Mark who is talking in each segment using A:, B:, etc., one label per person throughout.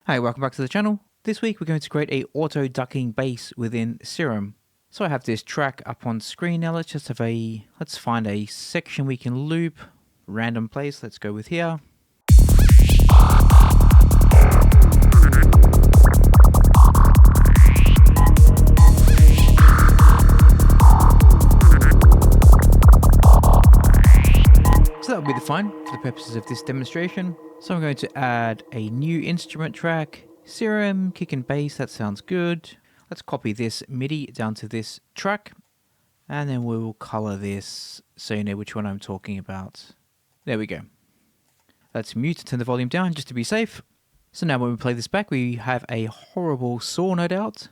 A: Hi, welcome back to the channel. This week we're going to create a auto ducking bass within Serum. So I have this track up on screen now. Let's find a section we can loop, random place. Let's go with here. So that will be fine for the purposes of this demonstration. So I'm going to add a new instrument track, Serum, kick and bass, that sounds good. Let's copy this MIDI down to this track, and then we will color this so you know which one I'm talking about. There we go. Let's mute and turn the volume down just to be safe. So now when we play this back, we have a horrible saw no doubt.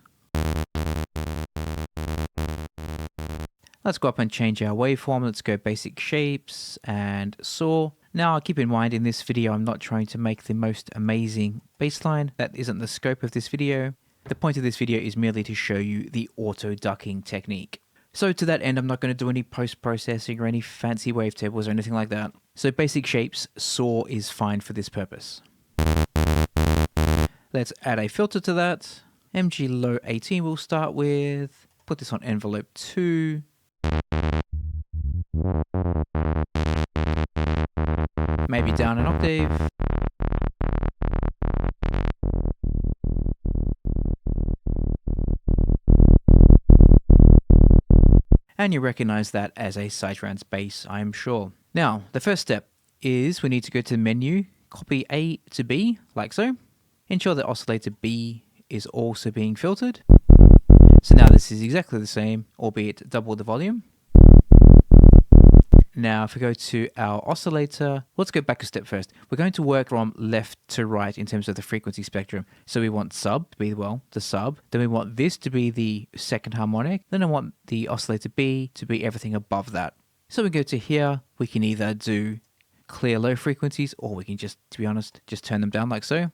A: Let's go up and change our waveform. Let's go basic shapes and saw. Now keep in mind in this video I'm not trying to make the most amazing bass line. That isn't the scope of this video. The point of this video is merely to show you the auto ducking technique. So to that end I'm not going to do any post-processing or any fancy wavetables or anything like that. So basic shapes, saw is fine for this purpose. Let's add a filter to that. MG low 18 we'll start with. Put this on envelope 2. Maybe down an octave. And you recognize that as a sidetrans bass, I am sure. Now, the first step is we need to go to the menu, copy A to B, like so. Ensure that oscillator B is also being filtered. So now this is exactly the same, albeit double the volume. Now, if we go to our oscillator, let's go back a step first. We're going to work from left to right in terms of the frequency spectrum. So we want sub to be, well, the sub. Then we want this to be the second harmonic. Then I want the oscillator B to be everything above that. So we go to here. We can either do clear low frequencies, or we can just, to be honest, just turn them down like so.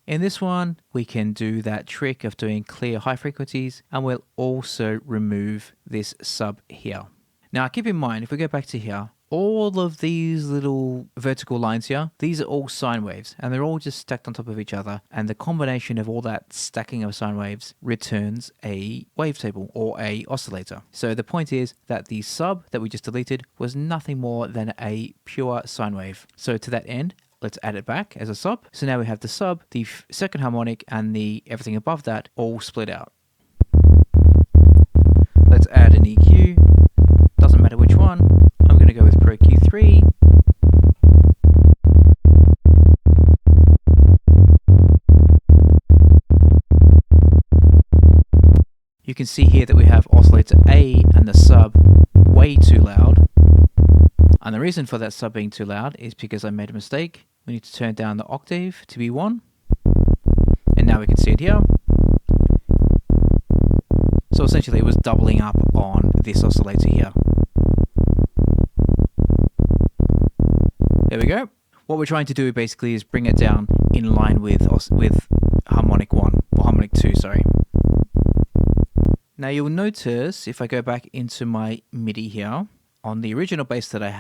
A: In this one, we can do that trick of doing clear high frequencies, and we'll also remove this sub here. Now, keep in mind, if we go back to here, all of these little vertical lines here, these are all sine waves, and they're all just stacked on top of each other. And the combination of all that stacking of sine waves returns a wavetable or a oscillator. So the point is that the sub that we just deleted was nothing more than a pure sine wave. So to that end, let's add it back as a sub. So now we have the sub, the second harmonic, and the everything above that all split out. Let's add an EQ. Doesn't matter which one. I'm going to go with Pro Q3. You can see here that we have oscillator A and the sub way too loud. And the reason for that sub being too loud is because I made a mistake. We need to turn down the octave to be 1. And now we can see it here. So essentially it was doubling up on this oscillator here. There we go. What we're trying to do basically is bring it down in line with harmonic 1, or harmonic 2, sorry. Now you'll notice if I go back into my MIDI here, on the original bass that I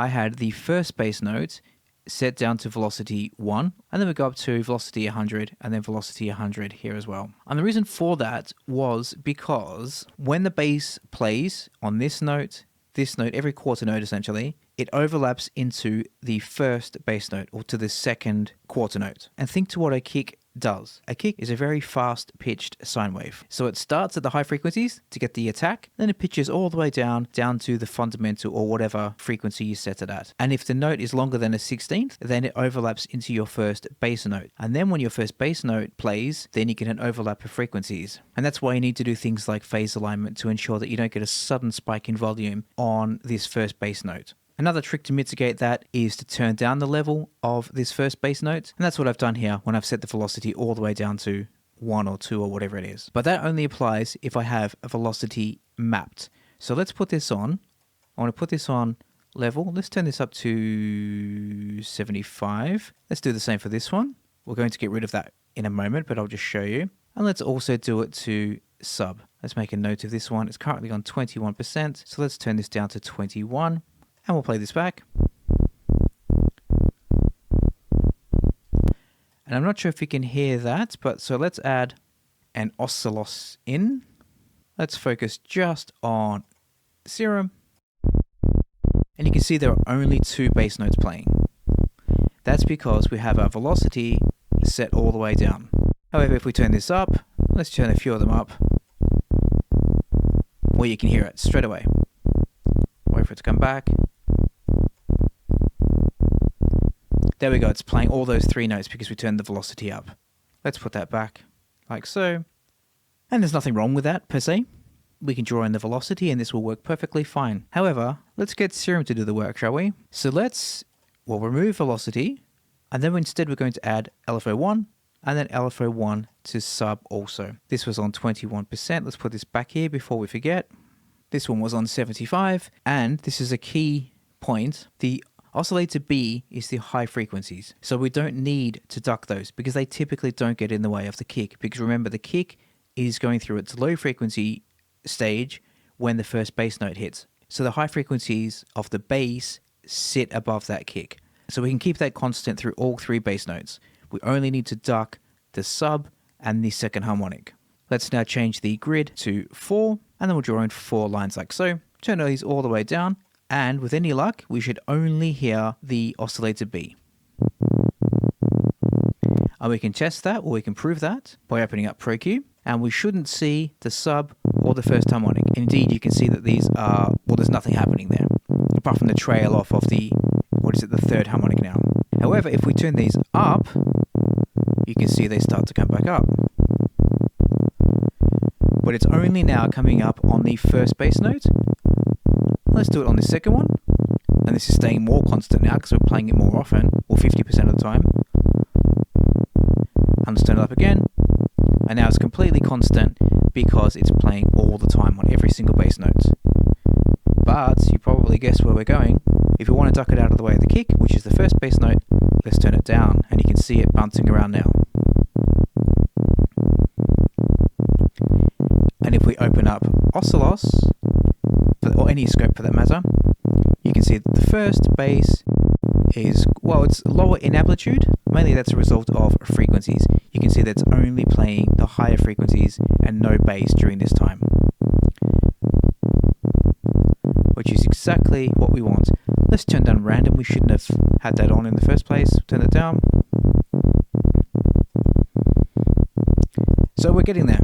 A: had the first bass note set down to velocity 1, and then we go up to velocity 100, and then velocity 100 here as well. And the reason for that was because when the bass plays on this note, every quarter note essentially, it overlaps into the first bass note, or to the second quarter note. And think to what a kick does. A kick is a very fast pitched sine wave. So it starts at the high frequencies to get the attack, then it pitches all the way down to the fundamental or whatever frequency you set it at. And if the note is longer than a 16th, then it overlaps into your first bass note. And then when your first bass note plays, then you get an overlap of frequencies. And that's why you need to do things like phase alignment to ensure that you don't get a sudden spike in volume on this first bass note. Another trick to mitigate that is to turn down the level of this first bass note. And that's what I've done here when I've set the velocity all the way down to 1 or 2 or whatever it is. But that only applies if I have a velocity mapped. So let's put this on. I want to put this on level. Let's turn this up to 75. Let's do the same for this one. We're going to get rid of that in a moment, but I'll just show you. And let's also do it to sub. Let's make a note of this one. It's currently on 21%. So let's turn this down to 21. And we'll play this back. And I'm not sure if you can hear that, but so let's add an oscillos in. Let's focus just on Serum. And you can see there are only 2 bass notes playing. That's because we have our velocity set all the way down. However, if we turn this up, let's turn a few of them up. Well, you can hear it straight away. Wait for it to come back. There we go, it's playing all those 3 notes because we turned the velocity up. Let's put that back, like so. And there's nothing wrong with that, per se. We can draw in the velocity and this will work perfectly fine. However, let's get Serum to do the work, shall we? So we'll remove velocity, and then instead we're going to add LFO1, and then LFO1 to sub also. This was on 21%. Let's put this back here before we forget. This one was on 75, and this is a key point. The oscillator B is the high frequencies. So we don't need to duck those because they typically don't get in the way of the kick. Because remember, the kick is going through its low frequency stage when the first bass note hits. So the high frequencies of the bass sit above that kick. So we can keep that constant through all 3 bass notes. We only need to duck the sub and the second harmonic. Let's now change the grid to 4, and then we'll draw in 4 lines like so. Turn these all the way down, and with any luck, we should only hear the oscillator B. And we can test that, or we can prove that by opening up ProQ, and we shouldn't see the sub or the first harmonic. Indeed, you can see that these are, well, there's nothing happening there, apart from the trail off of the, the third harmonic now. However, if we turn these up, you can see they start to come back up. But it's only now coming up on the first bass note. Let's do it on the second one. And this is staying more constant now because we're playing it more often, or 50% of the time. And let's turn it up again. And now it's completely constant because it's playing all the time on every single bass note. But you probably guessed where we're going. If we want to duck it out of the way of the kick, which is the first bass note, let's turn it down, and you can see it bouncing around now. And if we open up oscillos, or any scope for that matter, you can see that the first bass is, well, it's lower in amplitude. Mainly that's a result of frequencies. You can see that it's only playing the higher frequencies and no bass during this time, which is exactly what we want. Let's turn down random. We shouldn't have had that on in the first place. Turn it down. So we're getting there.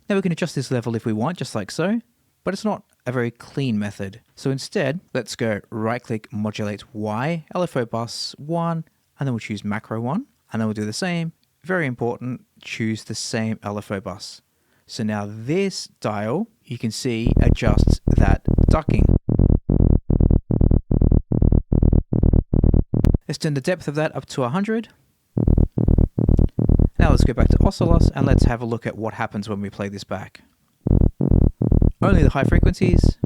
A: Now we can adjust this level if we want, just like so, but it's not a very clean method. So instead, let's go right click, modulate Y, LFO bus 1, and then we'll choose macro 1, and then we'll do the same. Very important, choose the same LFO bus. So now this dial, you can see, adjusts that ducking. Let's turn the depth of that up to 100. Now let's go back to oscillos and let's have a look at what happens when we play this back. Only the high frequencies,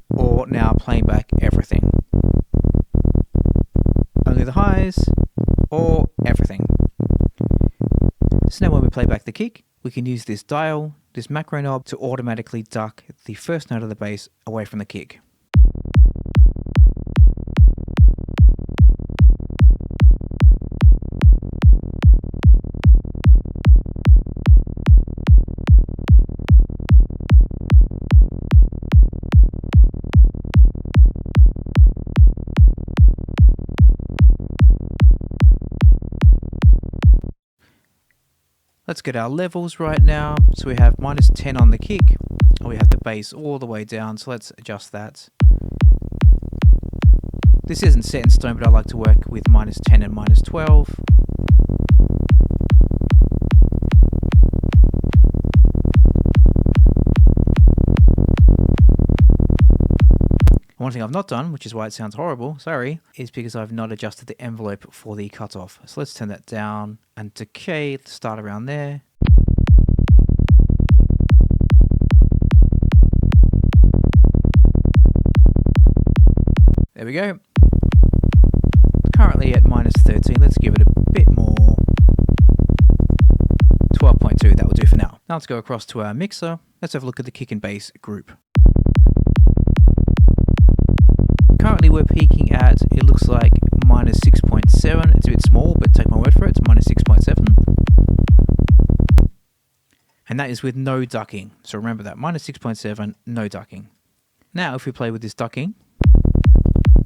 A: or now playing back everything. Only the highs, or everything. So now when we play back the kick, we can use this dial, this macro knob, to automatically duck the first note of the bass away from the kick. Let's get our levels right now. So we have -10 on the kick, and we have the bass all the way down. So let's adjust that. This isn't set in stone, but I like to work with -10 and -12. One thing I've not done, which is why it sounds horrible, sorry, is because I've not adjusted the envelope for the cutoff. So let's turn that down and decay, start around there. There we go. Currently at -13, let's give it a bit more. 12.2, that will do for now. Now let's go across to our mixer. Let's have a look at the kick and bass group. Currently we're peaking at, it looks like, -6.7. a bit small, but take my word for it, it's minus 6.7. And that is with no ducking. So remember that, minus 6.7, no ducking. Now, if we play with this ducking,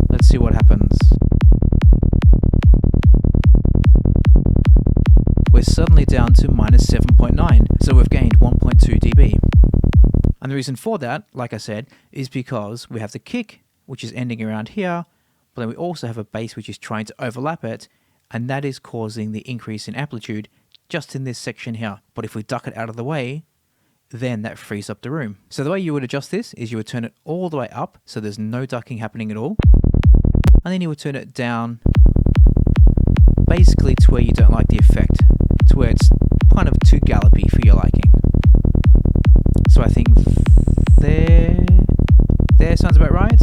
A: let's see what happens. We're suddenly down to minus 7.9, so we've gained 1.2 dB. And the reason for that, like I said, is because we have the kick, which is ending around here, but then we also have a bass which is trying to overlap it, and that is causing the increase in amplitude just in this section here. But if we duck it out of the way, then that frees up the room. So the way you would adjust this is you would turn it all the way up, so there's no ducking happening at all, and then you would turn it down basically to where you don't like the effect, to where it's kind of too gallopy for your liking. So I think there sounds about right.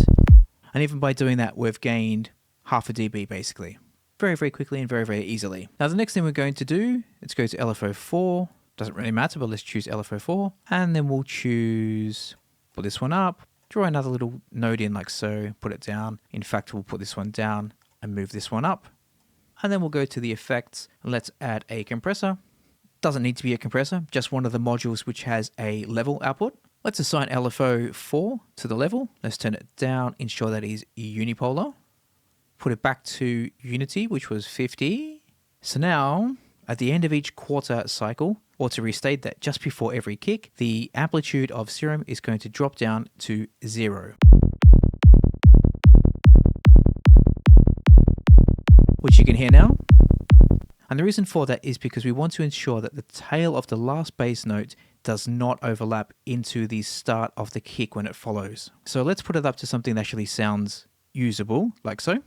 A: And even by doing that, we've gained half a dB basically. Very, very quickly and very, very easily. Now the next thing we're going to do, let's go to LFO4. Doesn't really matter, but let's choose LFO4. And then we'll choose, put this one up, draw another little node in like so, put it down. In fact, we'll put this one down and move this one up. And then we'll go to the effects. Let's add a compressor. Doesn't need to be a compressor, just one of the modules which has a level output. Let's assign LFO4 to the level. Let's turn it down, ensure that is unipolar. Put it back to unity, which was 50. So now, at the end of each quarter cycle, or to restate that just before every kick, the amplitude of Serum is going to drop down to 0. Which you can hear now. And the reason for that is because we want to ensure that the tail of the last bass note does not overlap into the start of the kick when it follows. So let's put it up to something that actually sounds usable, like so.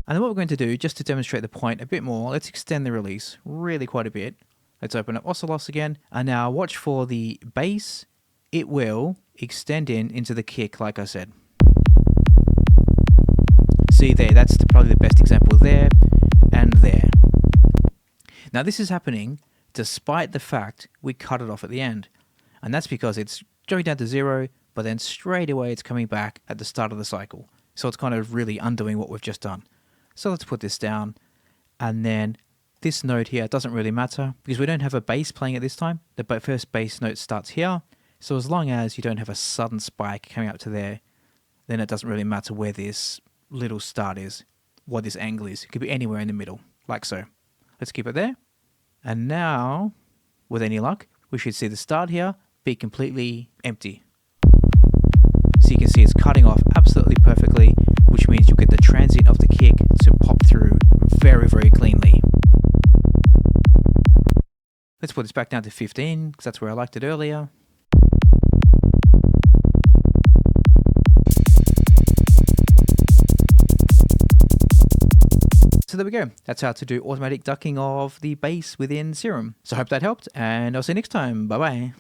A: And then what we're going to do, just to demonstrate the point a bit more, let's extend the release really quite a bit. Let's open up Oscillos again, and now watch for the bass. It will extend into the kick, like I said. See there, that's probably the best example there and there. Now this is happening despite the fact we cut it off at the end. And that's because it's going down to 0, but then straight away it's coming back at the start of the cycle. So it's kind of really undoing what we've just done. So let's put this down. And then this note here doesn't really matter because we don't have a bass playing at this time. The first bass note starts here. So as long as you don't have a sudden spike coming up to there, then it doesn't really matter where this little start is, what this angle is. It could be anywhere in the middle, like so. Let's keep it there. And now, with any luck, we should see the start here be completely empty. So you can see it's cutting off absolutely perfectly, which means you'll get the transient of the kick to pop through very, very cleanly. Let's put this back down to 15, because that's where I liked it earlier. So there we go. That's how to do automatic ducking of the bass within Serum. So I hope that helped, and I'll see you next time. Bye bye.